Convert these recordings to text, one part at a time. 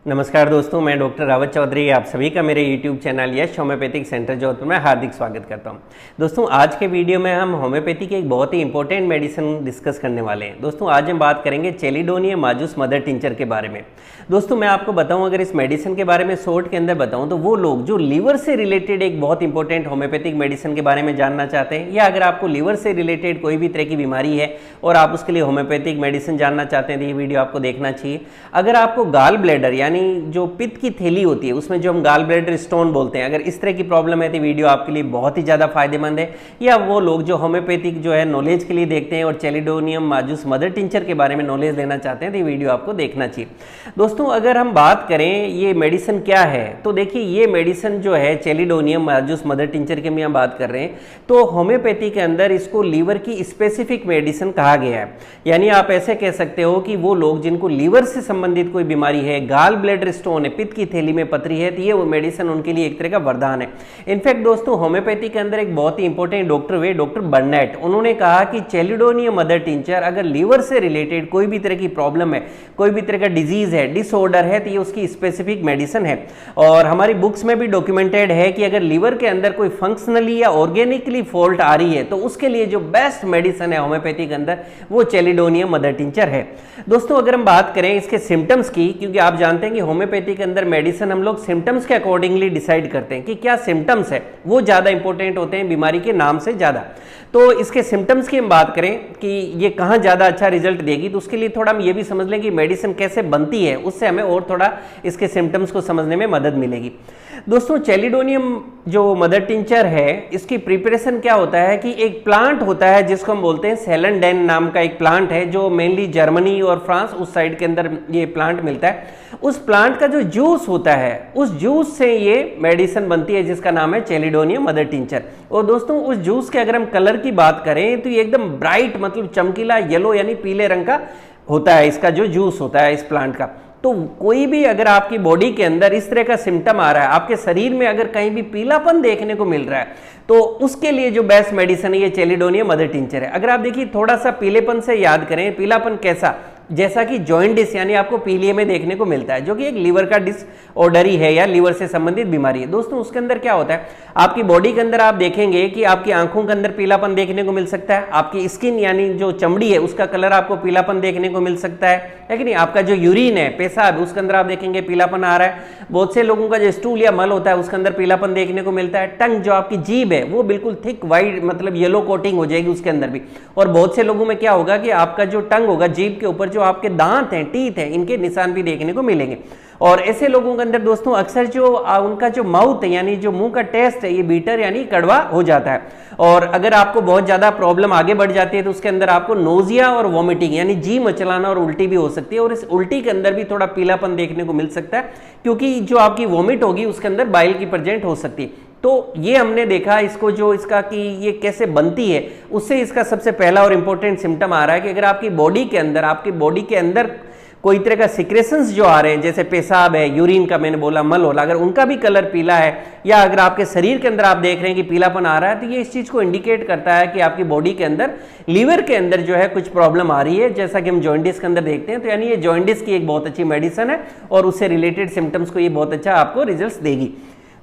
नमस्कार दोस्तों, मैं डॉक्टर रावत चौधरी आप सभी का मेरे YouTube चैनल यश होम्योपैथिक सेंटर जोधपुर में हार्दिक स्वागत करता हूं। दोस्तों, आज के वीडियो में हम होम्योपैथी के एक बहुत ही इंपॉर्टेंट मेडिसिन डिस्कस करने वाले हैं। दोस्तों, आज हम बात करेंगे चेलिडोनियम माजुस मदर टिंचर के बारे में। दोस्तों, मैं आपको बताऊं, अगर इस मेडिसिन के बारे में शॉर्ट के अंदर बताऊं तो वो लोग जो लीवर से रिलेटेड एक बहुत इंपॉर्टेंट होम्योपैथिक मेडिसिन के बारे में जानना चाहते हैं, या अगर आपको लीवर से रिलेटेड कोई भी तरह की बीमारी है और आप उसके लिए होम्योपैथिक मेडिसिन जानना चाहते हैं तो ये वीडियो आपको देखना चाहिए। अगर आपको गाल ब्लैडर यानी जो पित्त की थैली होती है उसमें जो हम गाल ब्लैडर स्टोन बोलते हैं, अगर इस तरह की प्रॉब्लम है तो वीडियो आपके लिए बहुत ही ज़्यादा फायदेमंद है। या वो लोग जो होम्योपैथिक जो है नॉलेज के लिए देखते हैं और चेलिडोनियम माजुस मदर टिंचर के बारे में नॉलेज लेना चाहते हैं तो ये वीडियो आपको देखना चाहिए। दोस्तों, अगर हम बात करें ये मेडिसिन क्या है, तो देखिए ये मेडिसिन जो है चेलिडोनियम माजुस मदर टिंचर की हम बात कर रहे हैं, तो होम्योपैथी के अंदर इसको लीवर की स्पेसिफिक मेडिसिन कहा गया है। यानी आप ऐसे कह सकते हो कि वो लोग जिनको लीवर से संबंधित कोई बीमारी है, गाल ब्लैडर स्टोन है, पित्त की थैली में पथरी है, तो ये वो मेडिसिन उनके लिए एक तरह का वरदान है। इनफैक्ट दोस्तों, होम्योपैथी के अंदर एक बहुत ही इंपॉर्टेंट डॉक्टर हुए, डॉक्टर बर्नेट, उन्होंने कहा कि चेलिडोनियम मदर टिंचर अगर लीवर से रिलेटेड कोई भी तरह की प्रॉब्लम है, कोई भी तरह का डिजीज है, डिसऑर्डर है, तो ये उसकी स्पेसिफिक मेडिसिन है। और हमारी बुक्स में भी डॉक्यूमेंटेड है कि अगर लीवर के अंदर कोई फंक्शनली या ऑर्गेनिकली फॉल्ट आ रही है तो उसके लिए जो बेस्ट मेडिसिन है होम्योपैथी के अंदर वो चेलिडोनियम मदर टिंचर है। दोस्तों, अगर हम बात करें इसके सिम्टम्स की, क्योंकि आप जानते हैं कि होम्योपैथी के अंदर मेडिसिन हम लोग सिम्टम्स के अकॉर्डिंगली डिसाइड करते हैं कि क्या सिम्टम्स है, वो ज़्यादा इंपॉर्टेंट होते हैं बीमारी के नाम से ज़्यादा। तो इसके सिम्टम्स की हम बात करें कि ये कहाँ ज़्यादा अच्छा रिजल्ट देगी, तो उसके लिए थोड़ा हम ये भी समझ लें कि मेडिसिन कैसे बनती है, उससे हमें और थोड़ा इसके सिम्टम्स को समझने में मदद मिलेगी। दोस्तों, चेलिडोनियम जो मदर टिंचर है, इसकी प्रिपरेशन क्या होता है कि एक प्लांट होता है जिसको हम बोलते हैं सेलेंडेन नाम का एक प्लांट है, जो मेनली जर्मनी और फ्रांस उस साइड के अंदर ये प्लांट मिलता है। उस प्लांट का जो जूस होता है, उस जूस से ये मेडिसिन बनती है जिसका नाम है चेलिडोनियम मदर टिंचर। और दोस्तों, उस जूस के अगर हम कलर की बात करें तो ये एकदम ब्राइट, मतलब चमकीला येलो यानी पीले रंग का होता है इसका जो जूस होता है इस प्लांट का। तो कोई भी अगर आपकी बॉडी के अंदर इस तरह का सिम्टम आ रहा है, आपके शरीर में अगर कहीं भी पीलापन देखने को मिल रहा है, तो उसके लिए जो बेस्ट मेडिसिन है ये चेलिडोनियम मदर टिंचर है। अगर आप देखिए थोड़ा सा पीलेपन से याद करें, पीलापन कैसा, जैसा कि जॉइंटिस यानी आपको पीलिया में देखने को मिलता है, जो कि एक लीवर का डिसऑर्डर ही है या लीवर से संबंधित बीमारी है। दोस्तों, उसके अंदर क्या होता है, आपकी बॉडी के अंदर आप देखेंगे कि आपकी आंखों के अंदर पीलापन देखने को मिल सकता है, आपकी स्किन यानी जो चमड़ी है उसका कलर आपको पीलापन देखने को मिल सकता है कि नहीं, आपका जो यूरिन है, पेशाब, उसके अंदर आप देखेंगे पीलापन आ रहा है। बहुत से लोगों का जो स्टूल या मल होता है उसके अंदर पीलापन देखने को मिलता है। टंग, जो आपकी जीभ है, वो बिल्कुल थिक वाइट, मतलब येलो कोटिंग हो जाएगी उसके अंदर भी। और बहुत से लोगों में क्या होगा कि आपका जो टंग होगा, जीभ के ऊपर जो आपके दांत हैं, टीथ हैं, इनके निशान भी देखने को मिलेंगे। और ऐसे लोगों के अंदर दोस्तों अक्सर जो उनका जो माउथ है यानी जो मुंह का टेस्ट है, ये बीटर यानी कड़वा हो जाता है। और अगर आपको बहुत ज्यादा प्रॉब्लम आगे बढ़ जाती है तो उसके अंदर आपको नोजिया और वॉमिटिंग यानी जी मचलाना और उल्टी भी हो सकती है। और इस उल्टी के अंदर भी थोड़ा पीलापन देखने को मिल सकता है, क्योंकि जो आपकी वॉमिट होगी उसके अंदर बाइल की प्रेजेंट हो सकती है। तो ये हमने देखा इसको जो इसका कि ये कैसे बनती है, उससे इसका सबसे पहला और इंपॉर्टेंट सिम्टम आ रहा है कि अगर आपकी बॉडी के अंदर कोई तरह का सिक्रेशंस जो आ रहे हैं, जैसे पेशाब है, यूरिन का मैंने बोला, मल होला, अगर उनका भी कलर पीला है, या अगर आपके शरीर के अंदर आप देख रहे हैं कि पीलापन आ रहा है, तो ये इस चीज को इंडिकेट करता है कि आपकी बॉडी के अंदर लीवर के अंदर जो है कुछ प्रॉब्लम आ रही है, जैसा कि हम जॉइंटिस के अंदर देखते हैं। तो यानी ये जॉइंटिस की एक बहुत अच्छी मेडिसिन है और उससे रिलेटेड सिम्टम्स को ये बहुत अच्छा आपको रिजल्ट देगी।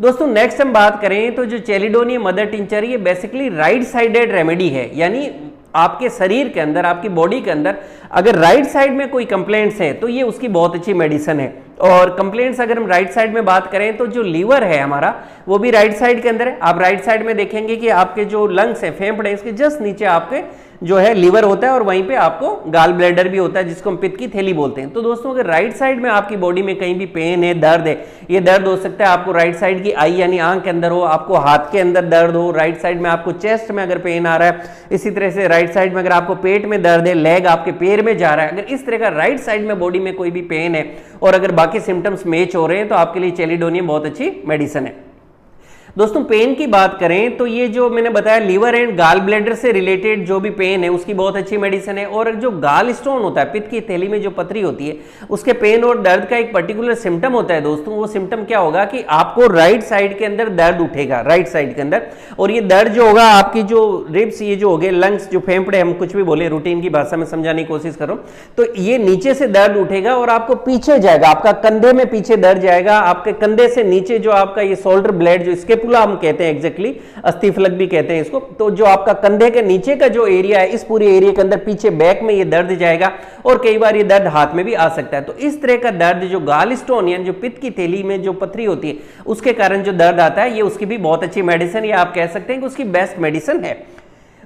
दोस्तों, नेक्स्ट हम बात करें तो जो चेलिडोनियम मदर टिंचर ये बेसिकली राइट साइडेड रेमेडी है, यानी आपके शरीर के अंदर, आपकी बॉडी के अंदर अगर राइट साइड में कोई कंप्लेंट्स है तो ये उसकी बहुत अच्छी मेडिसिन है। और कंप्लेंट्स अगर हम राइट साइड में बात करें तो जो लीवर है हमारा वो भी राइट साइड के अंदर है। आप राइट साइड में देखेंगे कि आपके जो लंग्स है, फेफड़े, इसके जस्ट नीचे आपके जो है लीवर होता है और वहीं पे आपको गाल ब्लैडर भी होता है जिसको हम पित्त की थैली बोलते हैं। तो दोस्तों, अगर राइट साइड में आपकी बॉडी में कहीं भी पेन है, दर्द है, ये दर्द हो सकता है आपको राइट साइड की आई यानी आंख के अंदर हो, आपको हाथ के अंदर दर्द हो, राइट साइड में आपको चेस्ट में अगर पेन आ रहा है, इसी तरह से राइट साइड में अगर आपको पेट में दर्द है, लेग आपके पैर में जा रहा है, अगर इस तरह का राइट साइड में बॉडी में कोई भी पेन है और अगर बाकी सिम्टम्स मैच हो रहे हैं तो आपके लिए चेलिडोनियम बहुत अच्छी मेडिसिन है। दोस्तों पेन की बात करें तो ये जो मैंने बताया लीवर एंड गाल ब्लैडर से रिलेटेड जो भी पेन है उसकी बहुत अच्छी मेडिसिन है। और जो गाल स्टोन होता है, पित्त की थैली में जो पथरी होती है, उसके पेन और दर्द का एक पर्टिकुलर सिम्टम होता है दोस्तों। वो सिम्टम क्या होगा कि आपको राइट साइड के अंदर दर्द उठेगा, राइट साइड के अंदर। और ये दर्द जो होगा आपकी जो रिब्स, ये जो हो गए लंग्स, जो फेफड़े, हम कुछ भी बोले रूटीन की भाषा में समझाने की कोशिश करो, तो ये नीचे से दर्द उठेगा और आपको पीछे जाएगा, आपका कंधे में पीछे दर्द जाएगा, आपके कंधे से नीचे जो आपका ये शोल्डर ब्लेड, जो स्केपुला हम कहते हैं, एग्जैक्टली अस्थिफलक भी कहते हैं इसको, तो जो आपका कंधे के नीचे का जो एरिया है, इस पूरे एरिया के अंदर पीछे बैक में ये दर्द जाएगा। और कई बार ये दर्द हाथ में भी आ सकता है। तो इस तरह का दर्द जो गाल स्टोन यानी जो पित्त की थैली में जो पथरी होती है उसके कारण जो दर्द आता है, ये उसकी भी बहुत अच्छी मेडिसिन, या आप कह सकते हैं कि उसकी बेस्ट मेडिसिन है।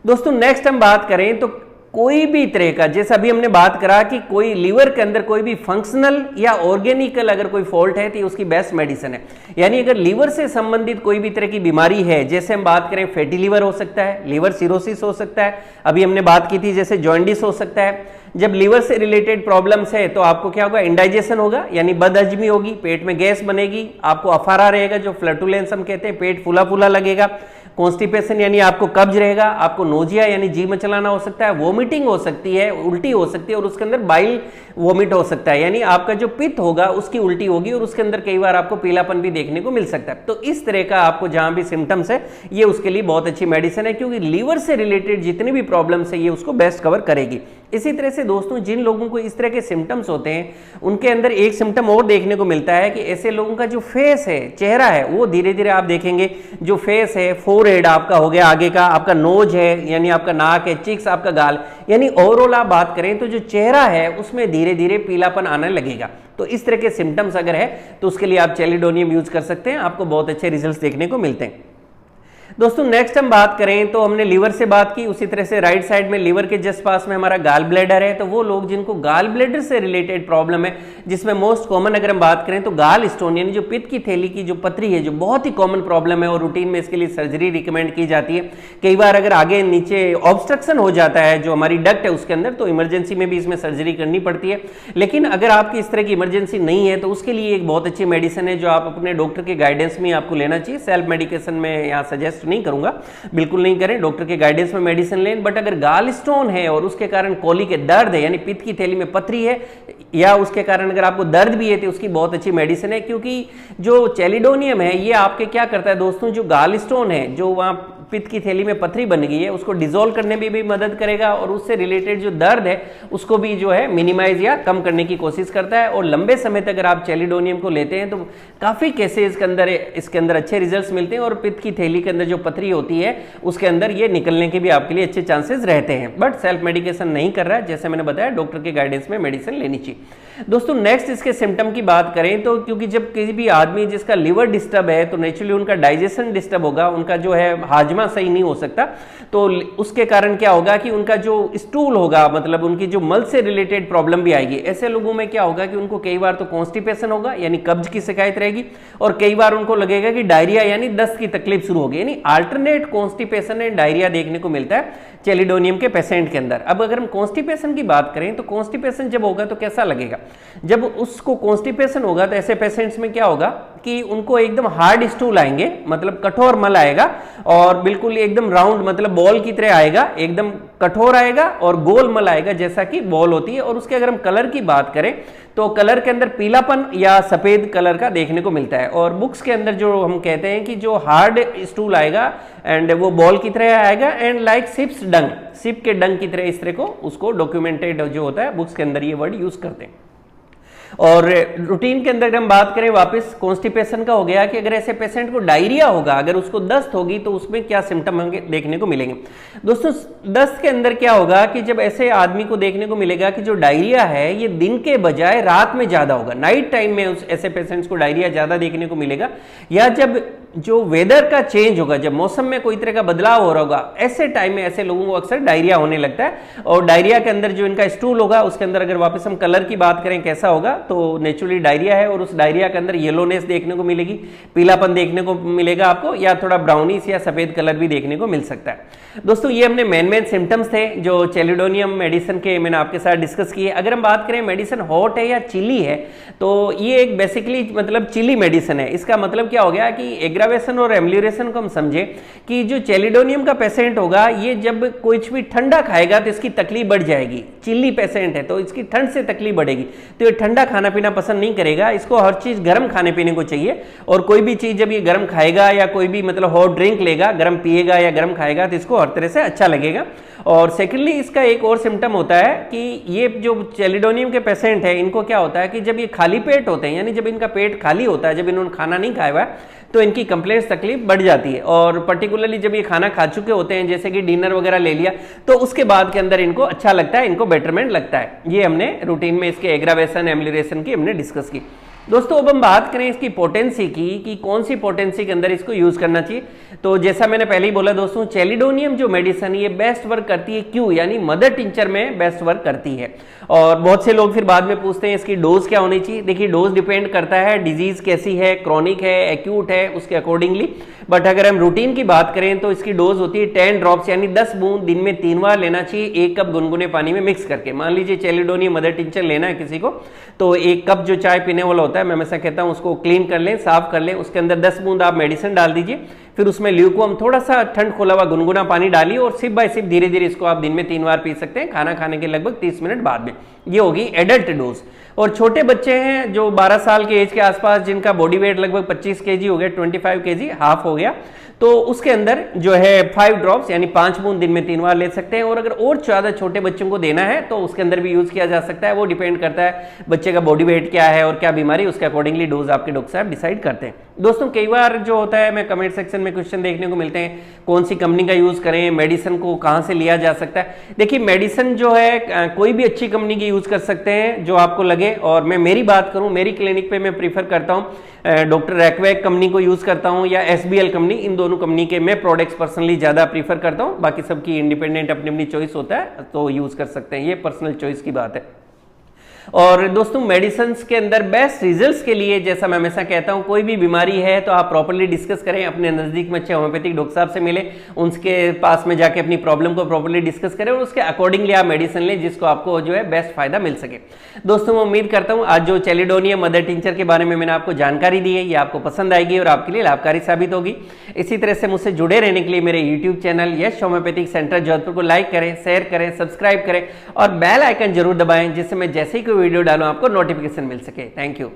दोस्तों नेक्स्ट हम बात करें तो कोई भी तरह का, जैसा अभी हमने बात करा कि कोई लीवर के अंदर कोई भी फंक्शनल या ऑर्गेनिकल अगर कोई फॉल्ट है तो उसकी बेस्ट मेडिसिन है। यानी अगर लीवर से संबंधित कोई भी तरह की बीमारी है, जैसे हम बात करें फैटी लीवर हो सकता है, लीवर सिरोसिस हो सकता है, अभी हमने बात की थी जैसे जॉन्डिस हो सकता है। जब लीवर से रिलेटेड प्रॉब्लम्स है तो आपको क्या होगा, इंडाइजेशन होगा, यानी बदहजमी होगी, पेट में गैस बनेगी, आपको अफारा रहेगा, जो फ्लैटुलेंस हम कहते हैं, पेट फूला फूला लगेगा, कॉन्स्टिपेशन यानी आपको कब्ज रहेगा, आपको नोजिया यानी जी मचलाना हो सकता है, वोमिटिंग हो सकती है, उल्टी हो सकती है, और उसके अंदर बाइल वोमिट हो सकता है, यानी आपका जो पित्त होगा उसकी उल्टी होगी, और उसके अंदर कई बार आपको पीलापन भी देखने को मिल सकता है। तो इस तरह का आपको जहां भी सिम्टम्स है, ये उसके लिए बहुत अच्छी मेडिसिन है, क्योंकि लीवर से रिलेटेड जितनी भी प्रॉब्लम्स है ये उसको बेस्ट कवर करेगी। इसी तरह से दोस्तों जिन लोगों को इस तरह के सिम्टम्स होते हैं, उनके अंदर एक सिम्टम और देखने को मिलता है कि ऐसे लोगों का जो फेस है, चेहरा है, वो धीरे धीरे आप देखेंगे, जो फेस है, फोरहेड आपका हो गया आगे का, आपका नोज है यानी आपका नाक है, चिक्स आपका गाल, यानी ओवरऑल आप बात करें तो जो चेहरा है उसमें धीरे धीरे पीलापन आने लगेगा। तो इस तरह के सिम्टम्स अगर है तो उसके लिए आप चेलिडोनियम यूज कर सकते हैं, आपको बहुत अच्छे रिजल्ट्स देखने को मिलते हैं। दोस्तों नेक्स्ट हम बात करें तो हमने लीवर से बात की, उसी तरह से राइट साइड में लीवर के जस्ट पास में हमारा गाल ब्लैडर है। तो वो लोग जिनको गाल ब्लैडर से रिलेटेड प्रॉब्लम है, जिसमें मोस्ट कॉमन अगर हम बात करें तो गाल स्टोन यानी जो पित्त की थैली की जो पथरी है, जो बहुत ही कॉमन प्रॉब्लम है और रूटीन में इसके लिए सर्जरी रिकमेंड की जाती है। कई बार अगर आगे नीचे ऑब्स्ट्रक्शन हो जाता है जो हमारी डक्ट है उसके अंदर, तो इमरजेंसी में भी इसमें सर्जरी करनी पड़ती है। लेकिन अगर आपकी इस तरह की इमरजेंसी नहीं है तो उसके लिए एक बहुत अच्छी मेडिसिन है जो आप अपने डॉक्टर के गाइडेंस में आपको लेना चाहिए। सेल्फ मेडिकेशन में यहाँ सजेस्ट नहीं करूंगा, बिल्कुल नहीं करें, डॉक्टर के गाइडेंस में मेडिसिन लें। बट अगर गाल स्टोन है और उसके कारण कोलिक दर्द है यानी पित्त की थैली में पथरी है, या उसके कारण अगर आपको दर्द भी है तो उसकी बहुत अच्छी मेडिसिन है। क्योंकि जो चेलिडोनियम है ये आपके क्या करता है दोस्तों, जो गाल स्टोन है, जो वहाँ पित्त की थैली में पथरी बन गई है, उसको डिसॉल्व करने में भी मदद करेगा, और उससे रिलेटेड जो दर्द है उसको भी जो है मिनिमाइज या कम करने की कोशिश करता है। और लंबे समय तक अगर आप चेलिडोनियम को लेते हैं तो काफ़ी केसेस के अंदर इसके अंदर अच्छे रिजल्ट्स मिलते हैं, और पित्त की थैली के अंदर जो पथरी होती है उसके अंदर ये निकलने के भी आपके लिए अच्छे चांसेस रहते हैं। बट सेल्फ मेडिकेशन नहीं कर रहा है, जैसे मैंने बताया डॉक्टर के गाइडेंस में मेडिसिन लेनी चाहिए। दोस्तों नेक्स्ट इसके सिम्टम की बात करें तो क्योंकि जब किसी भी आदमी जिसका लिवर डिस्टर्ब है तो नेचुरली उनका डाइजेशन डिस्टर्ब होगा, उनका जो है हाजमा सही नहीं हो सकता, तो उसके कारण क्या होगा कि उनका जो स्टूल होगा, मतलब उनकी जो मल से रिलेटेड प्रॉब्लम भी आएगी। ऐसे लोगों में क्या होगा कि उनको कई बार तो कॉन्स्टिपेशन होगा यानी कब्ज की शिकायत रहेगी, और कई बार उनको लगेगा कि डायरिया यानी दस्त की तकलीफ शुरू होगी, यानी अल्टरनेट कॉन्स्टिपेशन एंड डायरिया देखने को मिलता है चेलिडोनियम के पेशेंट के अंदर। अब अगर हम कॉन्स्टिपेशन की बात करें तो कॉन्स्टिपेशन जब होगा तो कैसा लगेगा, जब उसको कॉन्स्टिपेशन होगा तो ऐसे पेशेंट्स में क्या होगा कि उनको एकदम हार्ड स्टूल आएंगे, मतलब कठोर मल आएगा, और बिल्कुल एकदम राउंड मतलब बॉल की तरह आएगा, एकदम कठोर आएगा और गोल मल आएगा जैसा कि बॉल होती है। और उसके अगर हम कलर की बात करें तो कलर के अंदर पीलापन या सफेद कलर का देखने को मिलता है। और बुक्स के अंदर जो हम कहते हैं कि जो हार्ड स्टूल आएगा एंड वो बॉल की तरह आएगा, and like sheep's dung, sheep के डंग की तरह इस तरह को उसको डॉक्यूमेंटेड जो होता है बुक्स के अंदर ये वर्ड यूज करते हैं। और रूटीन के अंदर हम बात करें वापस कॉन्स्टिपेशन का हो गया कि अगर ऐसे पेशेंट को डायरिया होगा, अगर उसको दस्त होगी तो उसमें क्या सिम्टम होंगे देखने को मिलेंगे। दोस्तों दस्त के अंदर क्या होगा कि जब ऐसे आदमी को देखने को मिलेगा कि जो डायरिया है ये दिन के बजाय रात में ज्यादा होगा, नाइट टाइम में उस ऐसे पेशेंट्स को डायरिया ज्यादा देखने को मिलेगा, या जब जो वेदर का चेंज होगा, जब मौसम में कोई तरह का बदलाव हो रहा होगा, ऐसे टाइम में ऐसे लोगों को अक्सर डायरिया होने लगता है। और डायरिया के अंदर जो इनका स्टूल होगा उसके अंदर अगर वापस हम कलर की बात करें कैसा होगा, तो नेचुरली डायरिया है और उस डायरिया के अंदर येलोनेस देखने को मिलेगी, पीलापन देखने को मिलेगा आपको, या थोड़ा ब्राउनिश या सफेद कलर भी देखने को मिल सकता है। दोस्तों ये हमने मेन सिम्टम्स थे जो चेलिडोनियम मेडिसिन के मैंने आपके साथ डिस्कस किए। अगर हम बात करें मेडिसिन हॉट है या चिली है, तो ये एक बेसिकली मतलब चिली मेडिसिन है। इसका मतलब क्या हो गया कि एग्रावेशन और एम्यूरेशन को हम समझे कि जो चेलिडोनियम का पेशेंट होगा, ये जब कुछ भी ठंडा खाएगा तो इसकी तकलीफ बढ़ जाएगी। चिल्ली पेशेंट है तो इसकी ठंड से तकलीफ बढ़ेगी, तो ये ठंडा खाना पीना पसंद नहीं करेगा, इसको हर चीज़ गर्म खाने पीने को चाहिए। और कोई भी चीज़ जब ये गर्म खाएगा या कोई भी मतलब हॉट ड्रिंक लेगा, गर्म पिएगा या गर्म खाएगा, तो इसको हर तरह से अच्छा लगेगा। और सेकेंडली इसका एक और सिम्टम होता है कि ये जो चेलिडोनियम के पेशेंट है, इनको क्या होता है कि जब ये खाली पेट होते हैं, यानी जब इनका पेट खाली होता है, जब इन्होंने खाना नहीं खाया हुआ है, तो इनकी कंप्लेंट्स तकलीफ बढ़ जाती है। और पर्टिकुलरली जब ये खाना खा चुके होते हैं, जैसे कि डिनर वगैरह ले लिया, तो उसके बाद के अंदर इनको अच्छा लगता है, इनको बेटरमेंट लगता है। ये हमने रूटीन में इसके एग्रावेशन एम्यूरेशन की हमने डिस्कस की। दोस्तों अब हम बात करें इसकी पोटेंसी की, कि कौन सी पोटेंसी के अंदर इसको यूज करना चाहिए। तो जैसा मैंने पहले ही बोला दोस्तों, चेलिडोनियम जो मेडिसिन ये बेस्ट वर्क करती है, क्यों, यानी मदर टिंचर में बेस्ट वर्क करती है। और बहुत से लोग फिर बाद में पूछते हैं इसकी डोज क्या होनी चाहिए। देखिए डोज डिपेंड करता है डिजीज कैसी है, क्रॉनिक है, एक्यूट है, उसके अकॉर्डिंगली। बट अगर हम रूटीन की बात करें तो इसकी डोज होती है 10 ड्रॉप्स, यानी 10 बूंद दिन में 3 बार लेना चाहिए, 1 कप गुनगुने पानी में मिक्स करके। मान लीजिए चेलिडोनियम मदर टिंचर लेना है किसी को, तो 1 कप जो चाय पीने वाला होता है, मैं हमेशा कहता हूं उसको क्लीन कर लें, साफ कर लें, उसके अंदर 10 बूंद आप मेडिसिन डाल दीजिए, फिर उसमें ल्यूकवार्म थोड़ा सा ठंड खोला हुआ गुनगुना पानी डालिए, और सिप बाय सिप धीरे धीरे इसको आप दिन में 3 बार पी सकते हैं, खाना खाने के लगभग 30 मिनट बाद में। ये होगी एडल्ट डोज। और छोटे बच्चे हैं जो 12 साल के एज के आसपास, जिनका बॉडी वेट लगभग 25 केजी हो गया, 25 केजी हाफ हो गया, तो उसके अंदर जो है 5 ड्रॉप्स यानी 5 बूंद दिन में 3 बार ले सकते हैं। और अगर और ज़्यादा छोटे बच्चों को देना है तो उसके अंदर भी यूज किया जा सकता है। वो डिपेंड करता है बच्चे का बॉडी वेट क्या है और क्या बीमारी, उसके अकॉर्डिंगली डोज आपके डॉक्टर साहब डिसाइड करते हैं। दोस्तों कई बार जो होता है, मैं कमेंट सेक्शन में क्वेश्चन देखने को मिलते हैं, कौन सी कंपनी का यूज करें, मेडिसिन को कहाँ से लिया जा सकता है। देखिए मेडिसिन जो है कोई भी अच्छी कंपनी की यूज कर सकते हैं जो आपको लगे। और मैं मेरी बात करूं, मेरी क्लिनिक पे मैं प्रीफर करता हूं डॉक्टर रैकवैक कंपनी को यूज करता हूं या SBL कंपनी, इन दोनों कंपनी के मैं प्रोडक्ट्स पर्सनली ज्यादा प्रीफर करता हूं। बाकी सबकी इंडिपेंडेंट अपनी अपनी चॉइस होता है, तो यूज कर सकते हैं, ये पर्सनल चॉइस की बात है। और दोस्तों मेडिसिन के अंदर बेस्ट रिजल्ट्स के लिए, जैसा मैं हमेशा कहता हूं, कोई भी बीमारी है तो आप प्रॉपर्ली डिस्कस करें, अपने नजदीक में अच्छे होम्योपैथिक डॉक्टर साहब से मिले, उनके पास में जाके अपनी प्रॉब्लम को प्रॉपर्ली डिस्कस करें और उसके अकॉर्डिंगली आप मेडिसिन लें, जिसको आपको जो है बेस्ट फायदा मिल सके। दोस्तों मैं उम्मीद करता हूं आज जो चेलिडोनियम मदर टिंचर के बारे में मैंने आपको जानकारी दी है, ये आपको पसंद आएगी और आपके लिए लाभकारी साबित होगी। इसी तरह से मुझसे जुड़े रहने के लिए मेरे यूट्यूब चैनल यश होम्योपैथिक सेंटर जोधपुर को लाइक करें, शेयर करें, सब्सक्राइब करें और बेल आइकन जरूर दबाएं, जिससे मैं जैसे ही कोई वीडियो डालूं आपको नोटिफिकेशन मिल सके। Thank you.